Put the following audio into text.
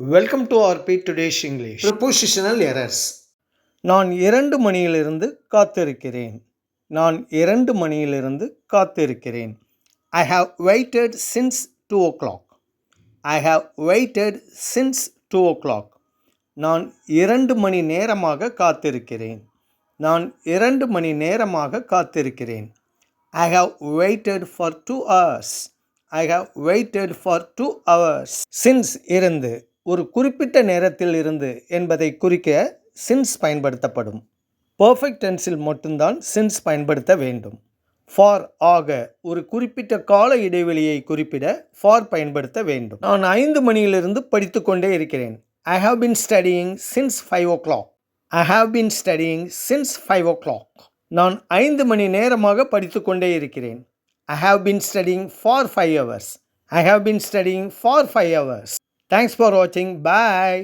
Welcome to RP today's English. Prepositional errors. நான் 2 மணியிலிருந்து காத்திருக்கிறேன். நான் 2 மணியிலிருந்து காத்திருக்கிறேன். I have waited since 2 o'clock. I have waited since 2 o'clock. நான் 2 மணி நேரமாக காத்திருக்கிறேன். நான் 2 மணி நேரமாக காத்திருக்கிறேன். I have waited for 2 hours. I have waited for 2 hours. Since இருந்து ஒரு குறிப்பிட்ட நேரத்தில் இருந்து என்பதை குறிக்க சின்ஸ் பயன்படுத்தப்படும். பர்ஃபெக்ட் டென்ஸில் மட்டும்தான் சின்ஸ் பயன்படுத்த வேண்டும். ஃபார் ஆக ஒரு குறிப்பிட்ட கால இடைவெளியை குறிப்பிட ஃபார் பயன்படுத்த வேண்டும். நான் 5 மணியிலிருந்து படித்து கொண்டே இருக்கிறேன். I have been studying since 5 o'clock. I have been studying since 5 o'clock. நான் 5 மணி நேரமாக படித்து கொண்டே இருக்கிறேன். I have been studying for 5 hours. I have been studying for 5 hours. Thanks for watching. Bye.